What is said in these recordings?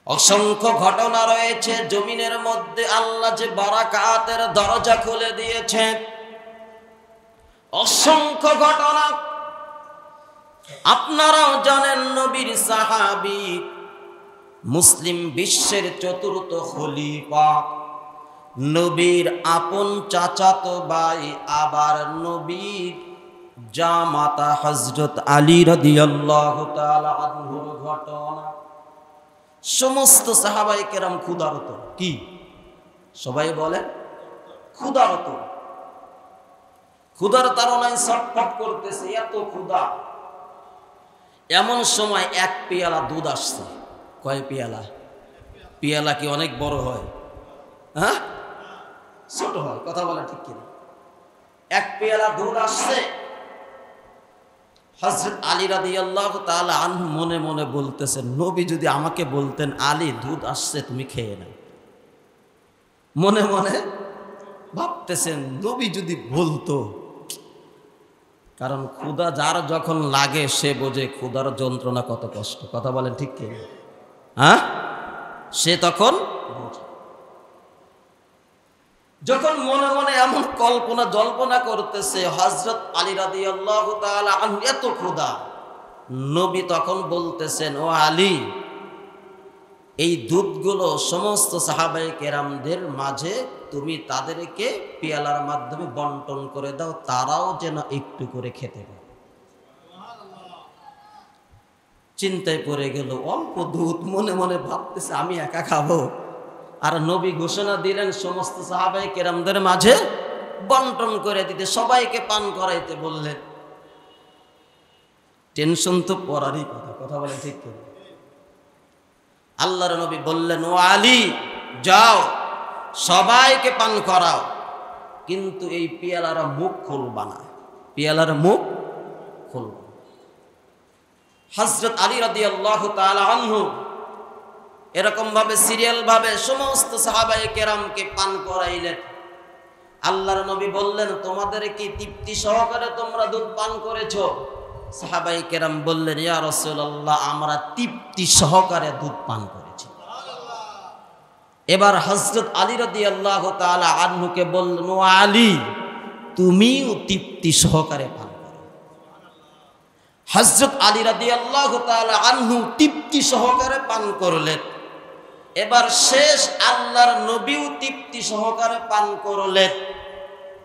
অসংখ্য ঘটনা রয়েছে জমিনের মধ্যে আল্লাহ যে বারাকাতের দরজা খুলে দিয়েছে, অসংখ্য ঘটনা। আপনারাও জানেন নবীর সাহাবী, মুসলিম বিশ্বের চতুর্থ খলিফা, নবীর আপন চাচাতো ভাই, আবার নবীর জামাতা হযরত আলী রাদিয়াল্লাহু তাআলা আনহুর ঘটনা। সমস্ত সাহাবায়ে কেরাম ক্ষুধারত। কি সবাই বলে? ক্ষুধারত। ক্ষুধার তাড়নায় ছটফট করতেছে, এত ক্ষুধা। এমন সময় এক পেয়ালা দুধ আসছে। কয় পেয়ালা? পেয়ালা কি অনেক বড় হয়? হ্যাঁ, ছোট হয়। কথা বলে ঠিক কিনা? এক পেয়ালা দুধ আসছে। হযরত আলী রাদিয়াল্লাহু তাআলা আনহু মনে মনে বলতেছেন, নবী যদি আমাকে বলতেন আলী দুধ আসছে তুমি খেয়ে নাও। মনে মনে ভাবতেছেন নবী যদি বলতো। কারণ ক্ষুধা যার যখন লাগে সে বোঝে ক্ষুধার যন্ত্রণা কত কষ্ট। কথা বলেন ঠিক কি? হ্যাঁ, সে তখন যখন মনে মনে এমন কল্পনা জল্পনা করতেছে, হযরত আলী রাদিয়াল্লাহু তাআলা আনহু এত ক্ষুধা, নবী তখন বলতেছেন, ও আলী, এই দুধগুলো সমস্ত সাহাবায়ে কেরামদের মাঝে তুমি তাদেরকে পেয়ালার মাধ্যমে বন্টন করে দাও, তারাও যেন একটু করে খেতে পারে। চিন্তায় পড়ে গেল, অল্প দুধ, মনে মনে ভাবতেছে আমি একা খাবো। আর নবী ঘোষণা দিলেন সমস্ত সাহাবায়ে কেরামদের মাঝে বন্টন করে দিতে, সবাইকে পান করাইতে বললেন। টেনশন তো পড়ারই কথা। কথা বলে ঠিক তো? আল্লাহর নবী বললেন, ও আলী, যাও সবাইকে পান করাও, কিন্তু এই পেয়ালার মুখ খুলবা না। পেয়ালার মুখ খুলবা। হযরত আলী রাদিয়াল্লাহু তাআলা আনহু এরকম ভাবে সিরিয়াল ভাবে সমস্ত সাহাবায়ে কেরামকে পান করাইলেন। আল্লাহর নবী বললেন, তোমাদের কি তৃপ্তি সহকারে তোমরা দুধ পান করেছো? সাহাবায়ে কেরাম বললেন, ইয়া রাসূলুল্লাহ, আমরা তৃপ্তি সহকারে দুধ পান করেছি। এবার হযরত আলী রাদিয়াল্লাহু তাআলা আনহুকে বললেন, ও আলী, তুমিও তৃপ্তি সহকারে পান করো। হযরত আলী রাদিয়াল্লাহু তাআলা আনহু তৃপ্তি সহকারে পান করলেন। এবার শেষ আল্লাহর নবীও তৃপ্তি সহকারে পান করলেন।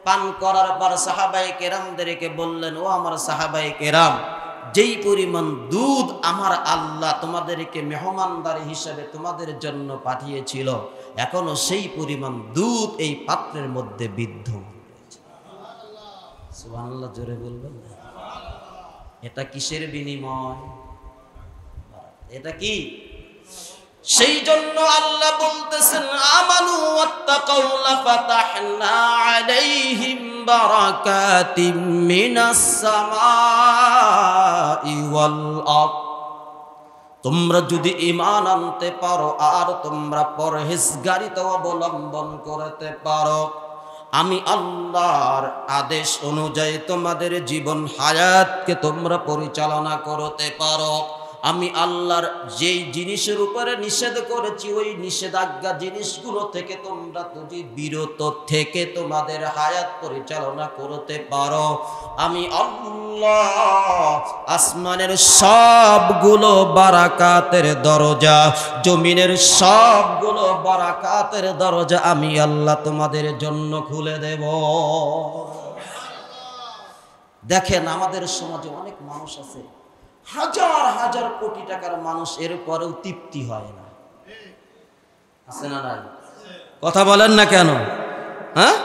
পান করার পর সাহাবায়ে কেরামদেরকে বললেন, ও আমার সাহাবায়ে কেরাম, যেই পরিমাণ দুধ আমার আল্লাহ তোমাদেরকে মেহমানদারি হিসেবে তোমাদের জন্য পাঠিয়েছিল, এখনো সেই পরিমাণ দুধ এই পাত্রের মধ্যে বিদ্যমান রয়েছে। সুবহানাল্লাহ, জোরে বলবেন না? এটা কিসের বিনিময়? এটা কি? সেই জন্য আল্লাহ বলতেছেন, আমানু ওয়াত্তাকাউ লাফাতাহনা আলাইহিম বারাকাতিম মিনাস সামাই ওয়াল আরদ। তোমরা যদি ঈমান আনতে পারো আর তোমরা পরহেজগারিতা অবলম্বন করতে পারো, আমি আল্লাহর আদেশ অনুযায়ী তোমাদের জীবন হায়াতকে তোমরা পরিচালনা করতে পারো, আমি আল্লাহর যেই জিনিসের উপরে নিষেধ করেছি ওই নিষেধাজ্ঞা জিনিসগুলো থেকে তোমরা যদি বিরত থেকে তোমাদের হায়াত পরিচালনা করতে পারো, আমি আল্লাহ আসমানের সবগুলো বারাকাতের দরজা, জমিনের সবগুলো বারাকাতের দরজা আমি আল্লাহ তোমাদের জন্য খুলে দেব। দেখেন, আমাদের সমাজে অনেক মানুষ আছে, হাজার হাজার কোটি টাকার মানুষ, এরপরেও তৃপ্তি হয় না। আছে না নাই? কথা বলেন না কেন? হ্যাঁ,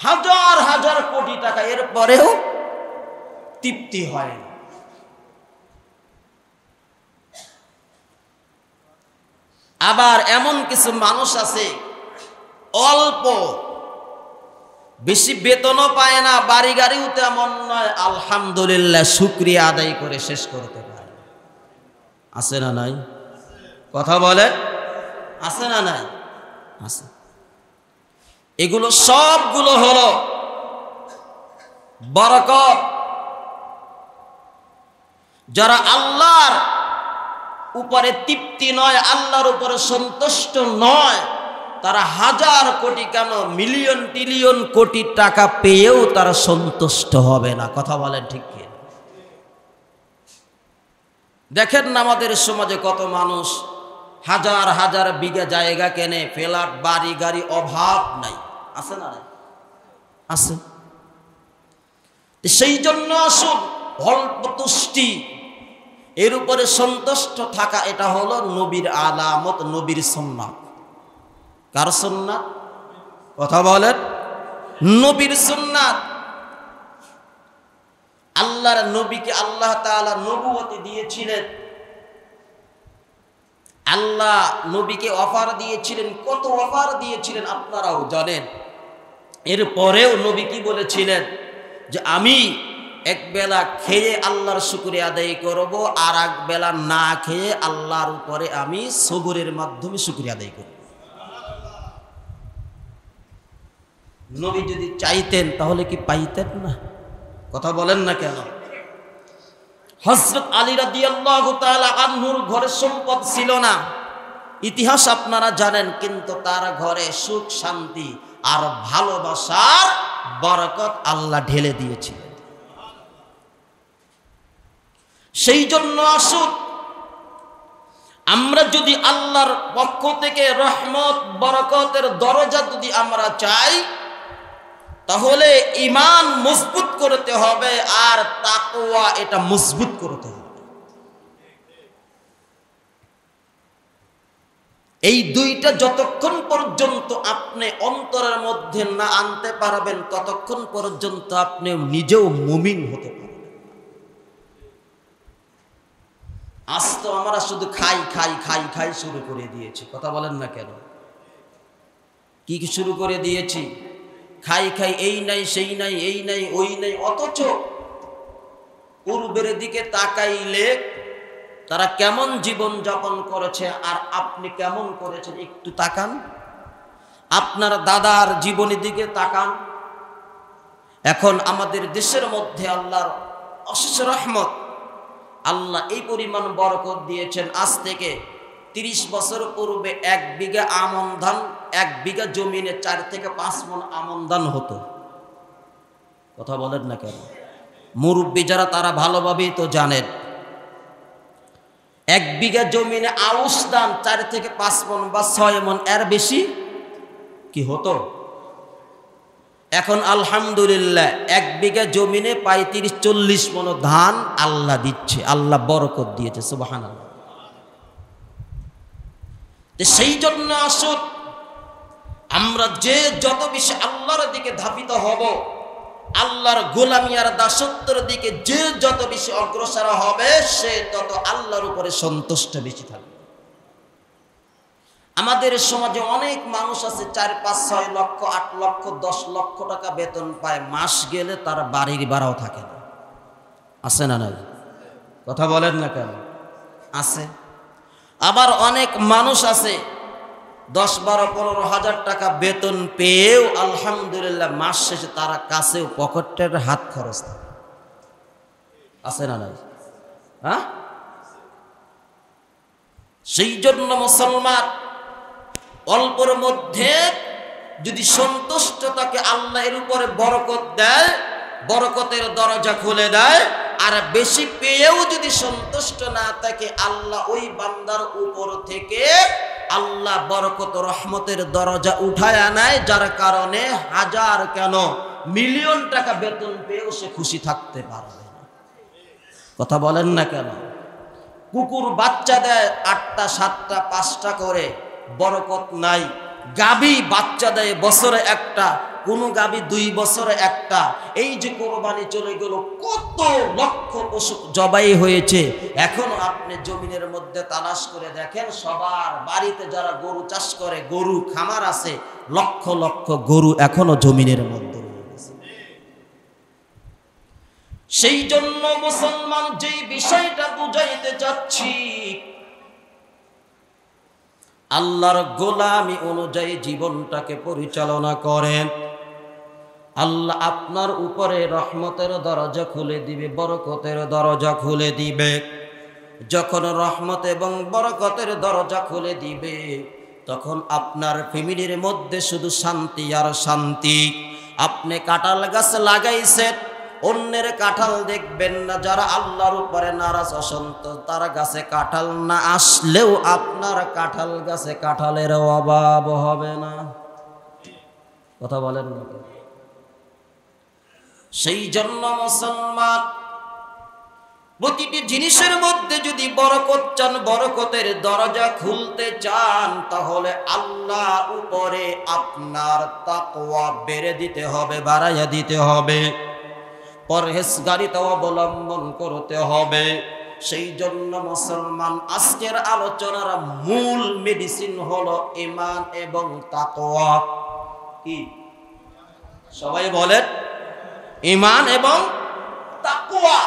হাজার হাজার কোটি টাকা, এরপরেও তৃপ্তি হয় না। আবার এমন কিছু মানুষ আছে, অল্প বেশি বেতনও পায় না, বাড়ি গাড়িও তেমন নয়, আলহামদুলিল্লাহ শুকরিয়া আদায় করে শেষ করতে পারে। আছে না নাই? কথা বলে, আছে না নাই? আছে। এগুলো সবগুলো হলো বরকত। যারা আল্লাহর উপরে তৃপ্তি নয়, আল্লাহর উপরে সন্তুষ্ট নয়, তারা হাজার কোটি কেন মিলিয়ন ট্রিলিয়ন কোটি টাকা পেয়েও তারা সন্তুষ্ট হবে না। কথা বলেন ঠিক কি? দেখেন না আমাদের সমাজে কত মানুষ হাজার হাজার বিঘা জায়গা কেনে, ফ্ল্যাট বাড়ি গাড়ি অভাব নাই, আছে না? আছে। সেই জন্য আসুন অল্প তুষ্টি, এর উপরে সন্তুষ্ট থাকা, এটা হলো নবীর আলামত, নবীর সুন্নাত। কার সুন্নাত? কথা বলেন, নবীর সুন্নাত। আল্লাহর নবীকে আল্লাহ তাআলা নবুয়তি দিয়েছিলেন, আল্লাহ নবীকে অফার দিয়েছিলেন, কত অফার দিয়েছিলেন আপনারাও জানেন। এরপরেও নবী কি বলেছিলেন? যে আমি এক বেলা খেয়ে আল্লাহর শুকরিয়া আদায় করব, আর এক বেলা না খেয়ে আল্লাহর উপরে আমি সবরের মাধ্যমে শুকরিয়া আদায় করব। নবী যদি চাইতেন তাহলে কি পাইতেন না? কথা বলেন না কেন? হযরত আলী রাদিয়াল্লাহু তাআলা আনহুর ঘরে সম্পদ ছিল না, ইতিহাস আপনারা জানেন, কিন্তু তার ঘরে সুখ শান্তি আর ভালোবাসার বরকত আল্লাহ ঢেলে দিয়েছিলেন। সেই জন্য আসুন আমরা যদি আল্লাহর পক্ষ থেকে রহমত বরকতের দরজা যদি আমরা চাই, তাহলে ঈমান মজবুত করতে হবে আর তাকওয়া এটা মজবুত করতে হবে। এই দুইটা যতক্ষণ পর্যন্ত আপনি অন্তরের মধ্যে না আনতে পারবেন, ততক্ষণ পর্যন্ত আপনি নিজেও মুমিন হতে পারবেন। আজ তো আমরা শুধু খাই খাই খাই খাই শুরু করে দিয়েছি। কথা বলেন না কেন? কি কি শুরু করে দিয়েছি? খাই খাই, এই নাই সেই নাই, এই নাই ওই নাই। অথচ পূর্বের দিকে তাকাইলে তারা কেমন জীবন যাপন করেছে আর আপনি কেমন করেছেন একটু তাকান। আপনার দাদার জীবনের দিকে তাকান। এখন আমাদের দেশের মধ্যে আল্লাহর অশেষ রহমত, আল্লাহ এই পরিমাণ বরকত দিয়েছেন। আজ থেকে 30 বছর পূর্বে 1 বিঘা আমন ধান, 1 বিঘা জমিনে 4 থেকে 5 মণ আমন ধান হতো। কথা বলেন না কেন? মুরব্বী যারা তারা ভালোভাবেই তো জানেন, 1 বিঘা জমিনে আউশ ধান 4 থেকে 5 মণ বা 6 মণ, এর বেশি কি হতো? এখন আলহামদুলিল্লাহ 1 বিঘা জমিনে 35-40 মণ ধান আল্লাহ দিচ্ছে, আল্লাহ বরকত দিয়েছে। সুবহানাল্লাহ। সেই জন্য আসুন আমরা যে যত বেশি আল্লাহর দিকে ধাবিত হব, আল্লাহর গোলামি আর দাসত্বের দিকে যে যত বেশি অগ্রসর হবে, সে তত আল্লাহর উপরে সন্তুষ্ট বেশি থাকবে। আমাদের সমাজে অনেক মানুষ আছে 4-5-6 লক্ষ 8 লক্ষ 10 লক্ষ টাকা বেতন পায়, মাস গেলে তার বাড়ির ভাড়াও থাকে না। আছে না নাই? কথা বলেন না কেন? আছে। আবার অনেক মানুষ আছে 10-12-15 হাজার টাকা বেতন পেয়েও আলহামদুলিল্লাহ মাস শেষে তারা কাছেও পকেটের হাত খরচ থাকে। আছে না নাই? হ্যাঁ? সেই জন্য মুসলমান অল্পের মধ্যে যদি সন্তুষ্ট থাকে, আল্লাহ এর উপরে বরকত দেয়, বরকতের দরজা খুলে দেয়। আর বেশি পেয়েও যদি সন্তুষ্ট না থাকে, আল্লাহ ওই বান্দার উপর থেকে আল্লাহ বরকত রহমতের দরজা উঠায় আনায়, যার কারণে হাজার কেন মিলিয়ন টাকা বেতন পেয়েও সে খুশি থাকতে পারবে না। কথা বলেন না কেন? কুকুর বাচ্চা দেয় 8টা 7টা 5টা করে, বরকত নাই। গাভী বাচ্চা দেয় বছরে একটা, কোন গাভী 2 বছরে একটা। এই যে কোরবানি চলে গেল, কত লক্ষ পশু জবাই হয়েছে। এখন আপনি জমিনের মধ্যে তালাশ করে দেখেন, সবার বাড়িতে যারা গরু চাষ করে, গরু খামার আছে, লক্ষ লক্ষ গরু এখনো জমিনের মধ্যে রয়েছে। সেই জন্য মুসলমান যেই বিষয়টা বুঝাইতে চাচ্ছি, আল্লাহর গোলামি অনুযায়ী জীবনটাকে পরিচালনা করেন, আল্লাহ আপনার উপরে রহমতের দরজা খুলে দিবে, বরকতের দরজা খুলে দিবে। যখন রহমত এবং বরকতের দরজা খুলে দিবে, তখন আপনার ফ্যামিলির মধ্যে শুধু শান্তি আর শান্তি। আপনি কাঁঠাল গাছ লাগাইছেন, অন্যের কাঁঠাল দেখবেন না। যারা আল্লাহর উপরে নারাজ অসন্তোষ, তারা গাছে কাঁঠাল না আসলেও আপনার কাঁঠাল গাছে কাঁঠালের অভাব হবে না। কথা বলেন না? সেই জন্য মুসলমান প্রতিটি জিনিসের মধ্যে যদি বরকত চান, বরকতের দরজা খুলতে চান, তাহলে আল্লাহর উপরে আপনার তাকওয়া বেড়ে দিতে হবে, বাড়াইয়া দিতে হবে, পরহেজগারিতা অবলম্বন করতে হবে। সেই জন্য মুসলমান আজকের আলোচনার মূল মেডিসিন হলো ঈমান এবং তাকওয়া। কি সবাই বলেন? ঈমান এবং তাকওয়া।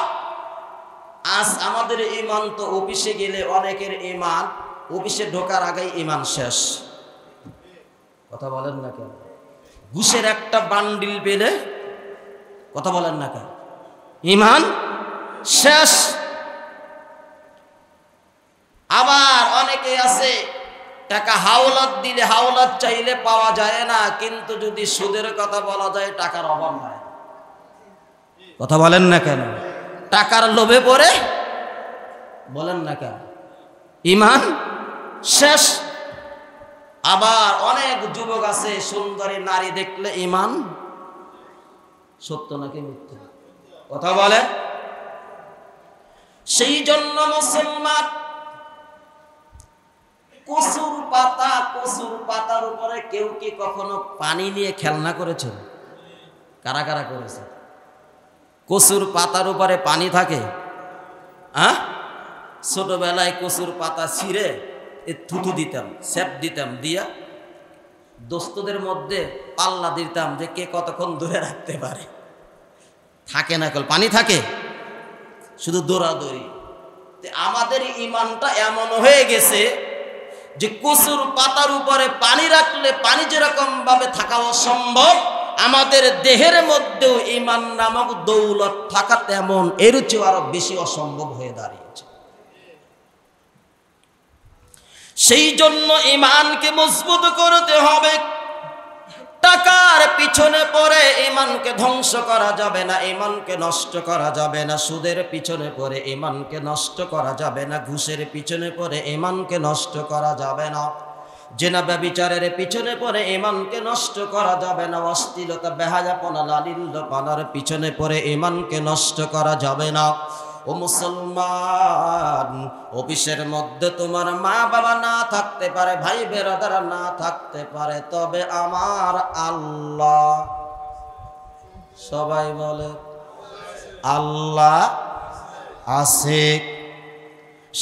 আজ আমাদের ঈমান তো অফিসে গেলে অনেকের ঈমান অফিসে ঢোকার আগেই ঈমান শেষ। কথা বলেন না কেন? ঘুষের একটা বান্ডিল পেলে, কথা বলেন না কেন, ঈমান শেষ। আবার অনেকে আছে টাকা হাওলাত দিলে, হাওলাত চাইলে পাওয়া যায় না, কিন্তু যদি সুদের কথা বলা যায় টাকার অভাব হয়। কথা বলেন না কেন? টাকার লোভে পড়ে, বলেন না কেন, ঈমান শেষ। আবার অনেক যুবক আছে সুন্দরী নারী দেখলে ঈমান, সত্য নাকি মিথ্যা? কথা বলে। সেই জন্য মুসলমান কচুর পাতা, কচুর পাতার উপরে কেউ কি কখনো পানি নিয়ে খেলনা করেছেন? কারা কারা করেছে? কচুর পাতার উপরে পানি থাকে। ছোটবেলায় কচুর পাতা ছিঁড়ে থুতু দিতাম, সেপ দিতাম, দিয়া দোস্তদের মধ্যে পাল্লা দিতাম যে কে কতক্ষণ দূরে রাখতে পারে। থাকে না, কল পানি থাকে, শুধু দৌড়াদৌড়ি। আমাদের ঈমানটা এমন হয়ে গেছে যে কচুর পাতার উপরে পানি রাখলে পানি যেরকম ভাবে থাকা অসম্ভব, আমাদের দেহের মধ্যেও ঈমান নামক দৌলত থাকা তেমন, এর চেয়ে আরো বেশি অসম্ভব হয়ে দাঁড়িয়েছে। সেই জন্য ঈমানকে মজবুত করতে হবে। টাকার পিছনে পড়ে ঈমানকে ধ্বংস করা যাবে না, ঈমানকে নষ্ট করা যাবে না। সুদের পিছনে পড়ে ঈমানকে নষ্ট করা যাবে না, ঘুষের পিছনে পড়ে ঈমানকে নষ্ট করা যাবে না, জেনা ব্যভিচারের পিছনে পড়ে ঈমানকে নষ্ট করা যাবে না, অশ্লীলতা, বেহায়াপনা, লালিল্যপানার পিছনে পড়ে ঈমানকে নষ্ট করা যাবে না। ও মুসলমান, অফিসের মধ্যে তোমার মা বাবা না থাকতে পারে, ভাই বেরাদার না থাকতে পারে, তবে আমার আল্লাহ, সবাই বলে আল্লাহ আছে।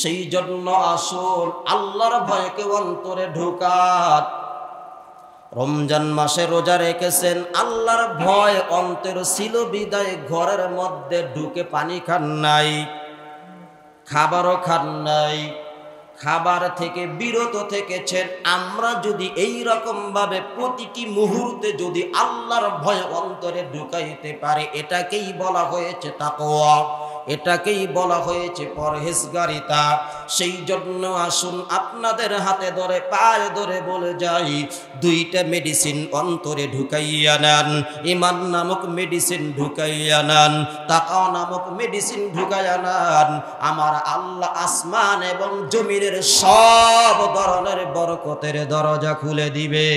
সেই জন্য আসুন আল্লাহর ভয়কে অন্তরে ঢোকান। রমজান মাসে রোজা রেখেছেন, আল্লাহর ভয় অন্তর ছিল বিদায় ঘরের মধ্যে ঢুকে পানি খান নাই, খাবারও খান নাই, খাবার থেকে বিরত থেকেছেন। আমরা যদি এই রকম ভাবে প্রতিটি মুহূর্তে যদি আল্লাহর ভয় অন্তরে ঢুকাইতে পারে, এটাকেই বলা হয়েছে তাকওয়া, এটাকেই বলা হয়েছে পরহেজগারিতা। সেই জন্য আসুন আপনাদের হাতে ধরে পায়ে ধরে বলে যাই, দুইটা মেডিসিন অন্তরে ঢুকাইয়া নেন। ঈমান নামক মেডিসিন ঢুকাইয়া নেন, তাকওয়া নামক মেডিসিন ঢুকাইয়া নেন। আমার আল্লাহ আসমান এবং জমিনের সব ধরনের বরকতের দরজা খুলে দিবে।